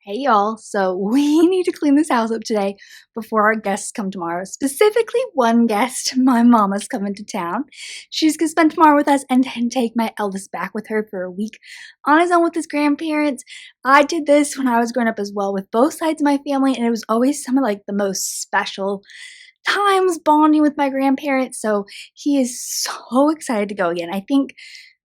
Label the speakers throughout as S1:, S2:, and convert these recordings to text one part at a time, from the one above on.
S1: Hey y'all, so we need to clean this house up today before our guests come tomorrow. Specifically, one guest, my mama's coming to town. She's gonna spend tomorrow with us and then take my eldest back with her for a week on his own with his grandparents. I did this when I was growing up as well with both sides of my family, and it was always some of like the most special times bonding with my grandparents. So he is so excited to go again. I think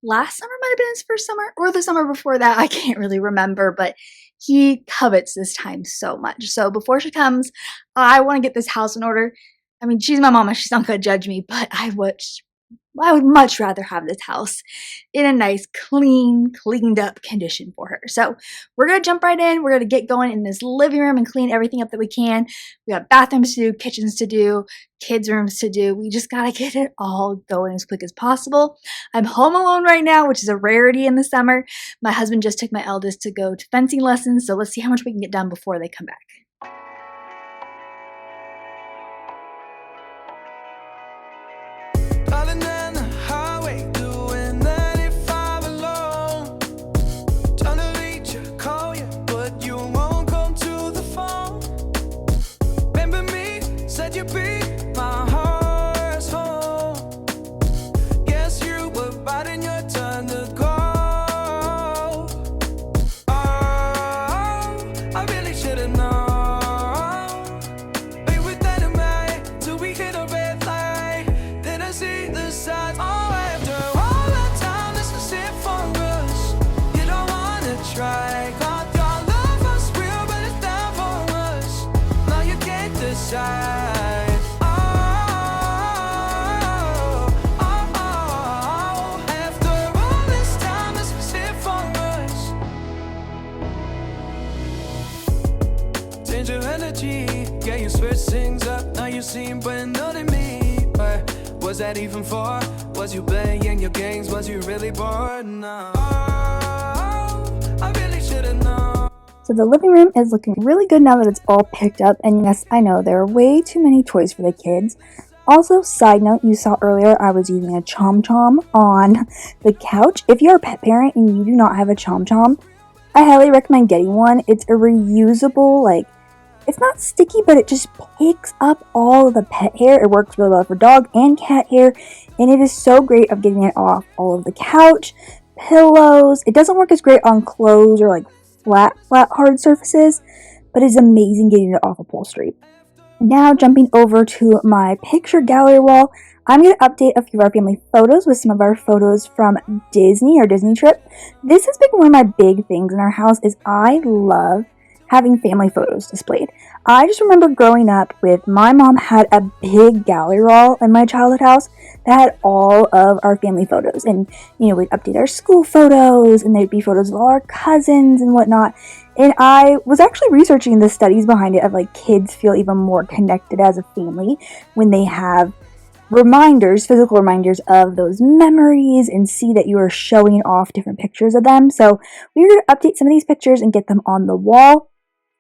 S1: last summer might have been his first summer or the summer before that. I can't really remember, but he covets this time so much. So before she comes, I want to get this house in order. I mean, she's my mama. She's not going to judge me, but I would much rather have this house in a nice, cleaned up condition for her. So we're going to jump right in. We're going to get going in this living room and clean everything up that we can. We got bathrooms to do, kitchens to do, kids' rooms to do. We just got to get it all going as quick as possible. I'm home alone right now, which is a rarity in the summer. My husband just took my eldest to go to fencing lessons, so let's see how much we can get done before they come back.
S2: Yeah, you switch things up, now you seem brand new to me. But was that even for? Was you playing your games? Was you really bored? No, I really should've known.
S1: So the living room is looking really good now that it's all picked up, and yes, I know there are way too many toys for the kids. Also, side note, you saw earlier I was using a Chom Chom on the couch. If you're a pet parent and you do not have a Chom Chom, I highly recommend getting one. It's a reusable, it's not sticky, but it just picks up all of the pet hair. It works really well for dog and cat hair, and it is so great of getting it off all of the couch, pillows. It doesn't work as great on clothes or flat hard surfaces, but it's amazing getting it off upholstery. Now jumping over to my picture gallery wall, I'm going to update a few of our family photos with some of our photos from Disney, our Disney trip. This has been one of my big things in our house is I love having family photos displayed. I just remember growing up with my mom had a big gallery wall in my childhood house that had all of our family photos, and we'd update our school photos, and there'd be photos of all our cousins and whatnot. And I was actually researching the studies behind it of kids feel even more connected as a family when they have physical reminders of those memories, and see that you are showing off different pictures of them. So we're going to update some of these pictures and get them on the wall.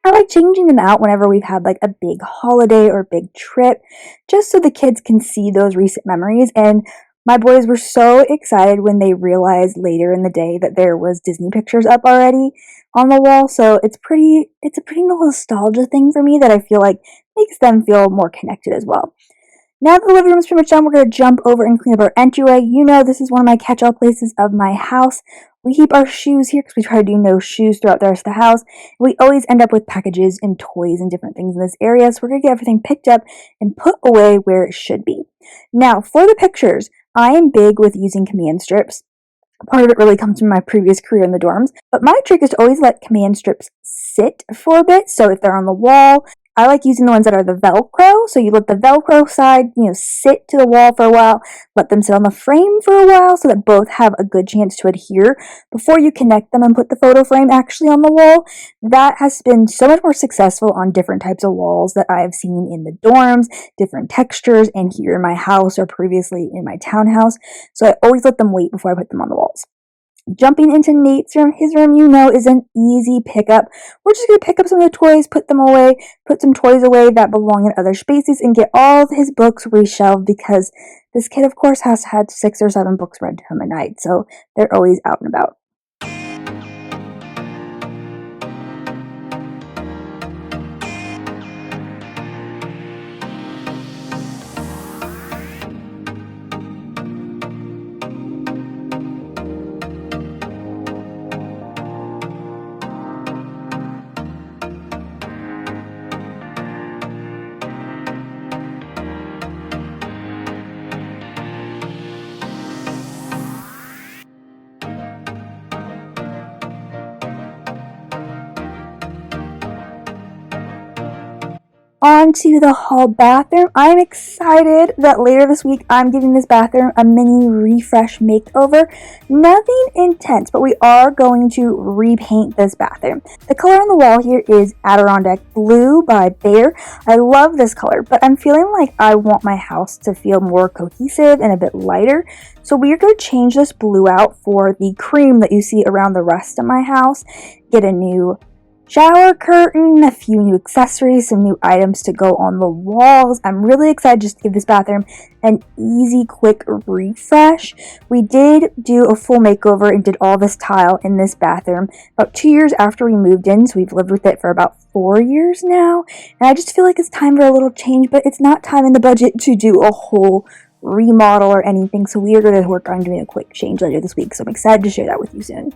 S1: I like changing them out whenever we've had a big holiday or big trip, just so the kids can see those recent memories. And my boys were so excited when they realized later in the day that there was Disney pictures up already on the wall. So it's a pretty nostalgia thing for me that I feel makes them feel more connected as well. Now that the living room is pretty much done, we're going to jump over and clean up our entryway. This is one of my catch-all places of my house. We keep our shoes here because we try to do no shoes throughout the rest of the house. We always end up with packages and toys and different things in this area, so we're going to get everything picked up and put away where it should be. Now, for the pictures, I am big with using command strips. Part of it really comes from my previous career in the dorms, but my trick is to always let command strips sit for a bit. So if they're on the wall, I like using the ones that are the Velcro. So you let the Velcro side, sit to the wall for a while, let them sit on the frame for a while so that both have a good chance to adhere before you connect them and put the photo frame actually on the wall. That has been so much more successful on different types of walls that I have seen in the dorms, different textures, and here in my house or previously in my townhouse. So I always let them wait before I put them on the walls. Jumping into Nate's room, his room, is an easy pickup. We're just going to pick up some of the toys, put them away, put some toys away that belong in other spaces, and get all of his books reshelved because this kid, of course, has had 6 or 7 books read to him a night, so they're always out and about. Onto the hall bathroom. I'm excited that later this week I'm giving this bathroom a mini refresh makeover. Nothing intense, but we are going to repaint this bathroom. The color on the wall here is Adirondack Blue by Behr. I love this color, but I'm feeling like I want my house to feel more cohesive and a bit lighter. So we're going to change this blue out for the cream that you see around the rest of my house. Get a new shower curtain, a few new accessories, some new items to go on the walls. I'm really excited just to give this bathroom an easy, quick refresh. We did do a full makeover and did all this tile in this bathroom about 2 years after we moved in, so we've lived with it for about 4 years now. And I just feel like it's time for a little change, but it's not time in the budget to do a whole remodel or anything, so we are going to work on doing a quick change later this week, so I'm excited to share that with you soon.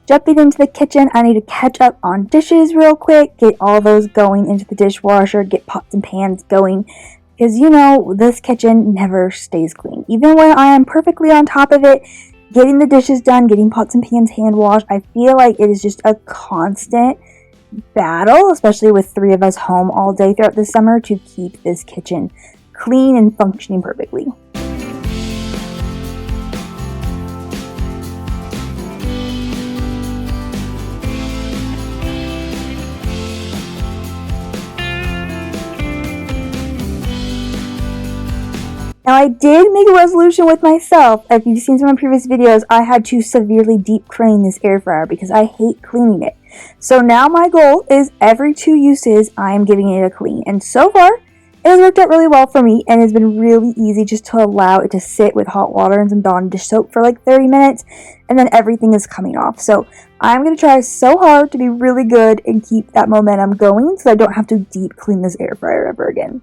S1: Jumping into the kitchen, I need to catch up on dishes real quick, get all those going into the dishwasher, get pots and pans going, because you know, this kitchen never stays clean. Even when I am perfectly on top of it, getting the dishes done, getting pots and pans hand washed, I feel like it is just a constant battle, especially with 3 of us home all day throughout the summer, to keep this kitchen clean and functioning perfectly. Now, I did make a resolution with myself. If you've seen some of my previous videos, I had to severely deep clean this air fryer because I hate cleaning it. So now my goal is every 2 uses, I'm giving it a clean. And so far, it has worked out really well for me, and it's been really easy just to allow it to sit with hot water and some Dawn dish soap for like 30 minutes, and then everything is coming off. So I'm going to try so hard to be really good and keep that momentum going so I don't have to deep clean this air fryer ever again.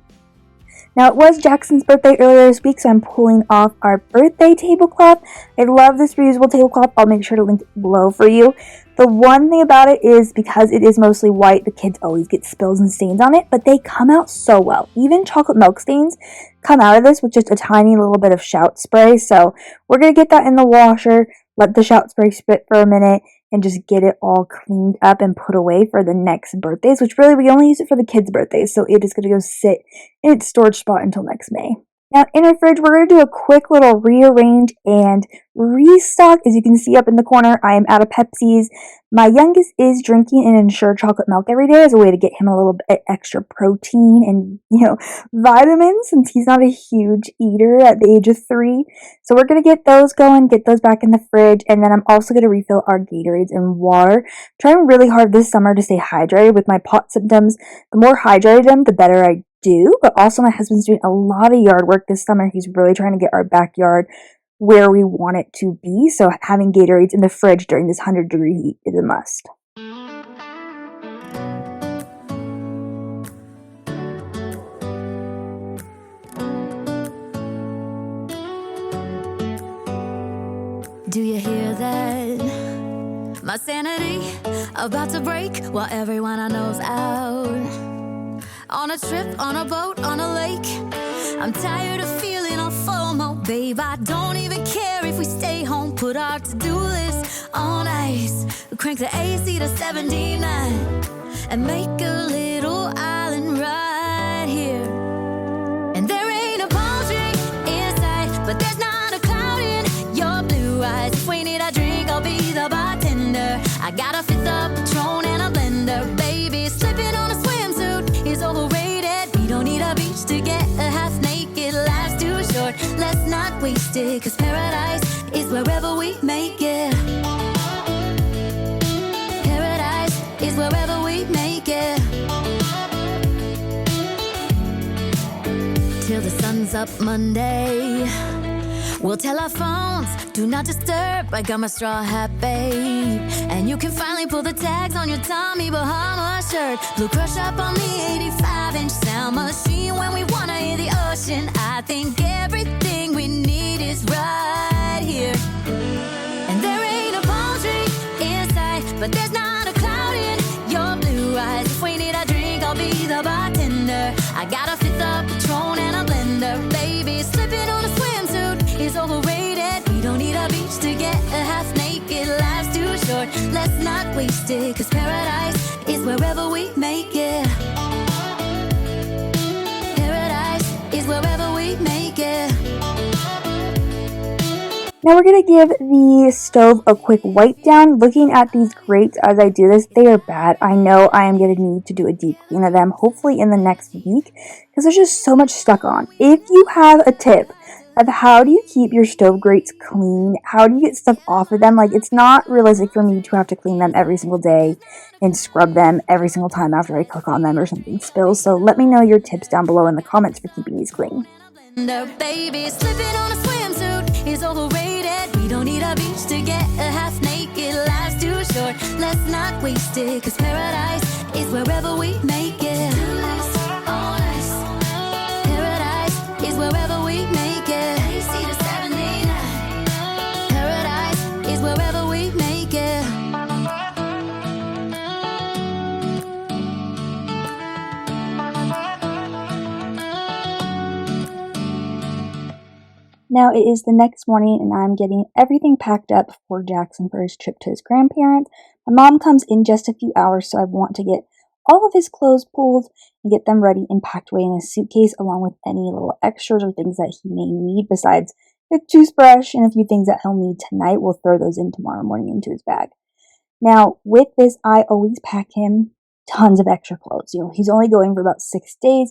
S1: Now, it was Jackson's birthday earlier this week, so I'm pulling off our birthday tablecloth. I love this reusable tablecloth. I'll make sure to link it below for you. The one thing about it is because it is mostly white, the kids always get spills and stains on it, but they come out so well. Even chocolate milk stains come out of this with just a tiny little bit of shout spray. So we're going to get that in the washer, let the shout spray spit for a minute, and just get it all cleaned up and put away for the next birthdays, which really we only use it for the kids' birthdays, so it is going to go sit in its storage spot until next May. Now, in our fridge, we're going to do a quick little rearrange and restock. As you can see up in the corner, I am out of Pepsis. My youngest is drinking an Ensure chocolate milk every day as a way to get him a little bit extra protein and, vitamins, since he's not a huge eater at the age of 3. So we're going to get those going, get those back in the fridge, and then I'm also going to refill our Gatorades and water. Trying really hard this summer to stay hydrated with my pot symptoms. The more hydrated I am, the better I do, but also my husband's doing a lot of yard work this summer. He's really trying to get our backyard where we want it to be, so having Gatorades in the fridge during this 100-degree heat is a must.
S3: Do you hear that? My sanity about to break while everyone I know's out. On a trip, on a boat, on a lake. I'm tired of feeling all FOMO. Babe, I don't even care if we stay home. Put our to-do list on ice. Crank the AC to 79 and make a little island right here. And there ain't a palm tree in sight, but there's not a cloud in your blue eyes. If we need a drink, I'll be the bartender. I got a 5th of Patron and a blender. Baby, slipping on a swimsuit is overrated. We don't need a wasted, 'cause paradise is wherever we make it. Paradise is wherever we make it. Till the sun's up Monday, we'll tell our phones, do not disturb. I got my straw hat, babe. And you can finally pull the tags on your Tommy Bahama shirt. Blue crush up on the 85-inch sound machine. When we wanna hear the ocean, I think everything we need is right here. And there ain't a palm tree in sight, but there's not a cloud in your blue eyes. If we need a drink, I'll be the bartender. I got a fifth of Patron and a blender. Baby, slipping on a swimsuit is overrated. We don't need a beach to get a half naked. Life's too short, let's not waste it, 'cause paradise is wherever we make it. Paradise is wherever we make it.
S1: Now we're going to give the stove a quick wipe down. Looking at these grates as I do this, they are bad. I know I am going to need to do a deep clean of them, hopefully in the next week, because there's just so much stuck on. If you have a tip of how do you keep your stove grates clean, how do you get stuff off of them, like, it's not realistic for me to have to clean them every single day and scrub them every single time after I cook on them or something spills. So let me know your tips down below in the comments for keeping these clean.
S3: Baby, slipping on a swimsuit is overrated. We don't need a beach to get a half naked. Life's too short, let's not waste it, 'cause paradise is wherever we make it. Paradise is wherever we make it. Paradise is wherever we make it.
S1: Now it is the next morning and I'm getting everything packed up for Jackson for his trip to his grandparents. My mom comes in just a few hours, so I want to get all of his clothes pulled and get them ready and packed away in a suitcase, along with any little extras or things that he may need besides a toothbrush and a few things that he'll need tonight. We'll throw those in tomorrow morning into his bag. Now with this, I always pack him tons of extra clothes. You know, he's only going for about 6 days.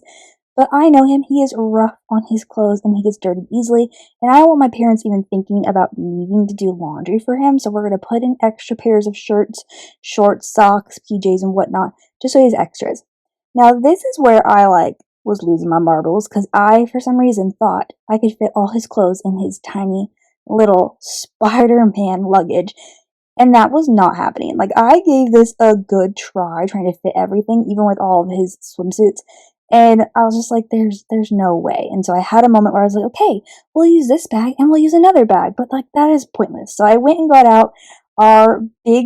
S1: But I know him, he is rough on his clothes and he gets dirty easily, and I don't want my parents even thinking about needing to do laundry for him, so we're going to put in extra pairs of shirts, shorts, socks, PJs, and whatnot, just so he has extras. Now this is where I was losing my marbles, because I, for some reason, thought I could fit all his clothes in his tiny little Spider-Man luggage, and that was not happening. Like, I gave this a good try, trying to fit everything, even with all of his swimsuits. And I was just like, there's no way. And so I had a moment where I was like, okay, we'll use this bag and we'll use another bag. But that is pointless. So I went and got out our big,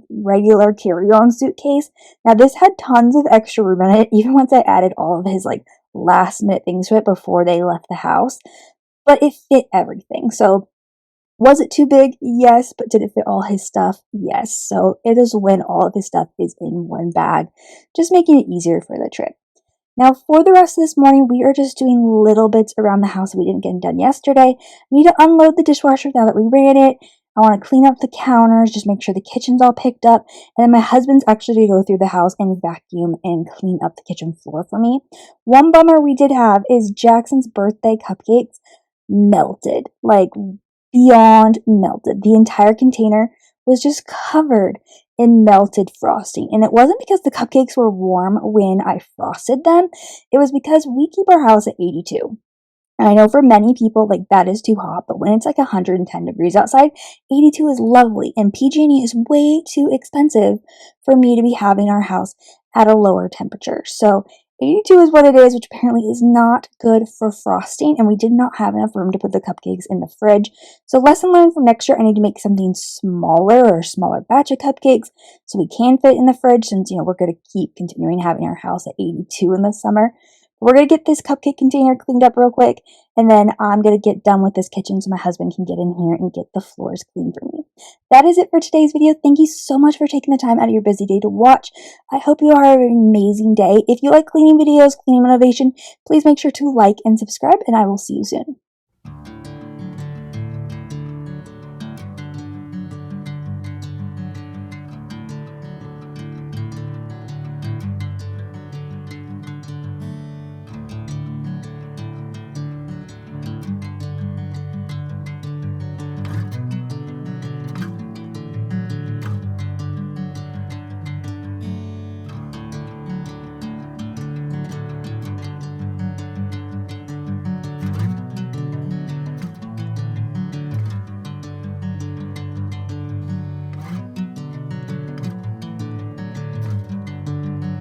S1: regular carry-on suitcase. Now this had tons of extra room in it, even once I added all of his last minute things to it before they left the house. But it fit everything. So was it too big? Yes. But did it fit all his stuff? Yes. So it is when all of his stuff is in one bag, just making it easier for the trip. Now, for the rest of this morning, we are just doing little bits around the house that we didn't get done yesterday. We need to unload the dishwasher now that we ran it. I want to clean up the counters, just make sure the kitchen's all picked up. And then my husband's actually going to go through the house and vacuum and clean up the kitchen floor for me. One bummer we did have is Jackson's birthday cupcakes melted, beyond melted. The entire container was just covered in melted frosting. And it wasn't because the cupcakes were warm when I frosted them. It was because we keep our house at 82. And I know for many people, that is too hot. But when it's 110 degrees outside, 82 is lovely. And PG&E is way too expensive for me to be having our house at a lower temperature. So 82 is what it is, which apparently is not good for frosting, and we did not have enough room to put the cupcakes in the fridge. So lesson learned from next year, I need to make something smaller or a smaller batch of cupcakes so we can fit in the fridge, since, we're going to keep continuing having our house at 82 in the summer. We're going to get this cupcake container cleaned up real quick, and then I'm going to get done with this kitchen so my husband can get in here and get the floors clean for me. That is it for today's video. Thank you so much for taking the time out of your busy day to watch. I hope you are having an amazing day. If you like cleaning videos, cleaning motivation, please make sure to like and subscribe, and I will see you soon.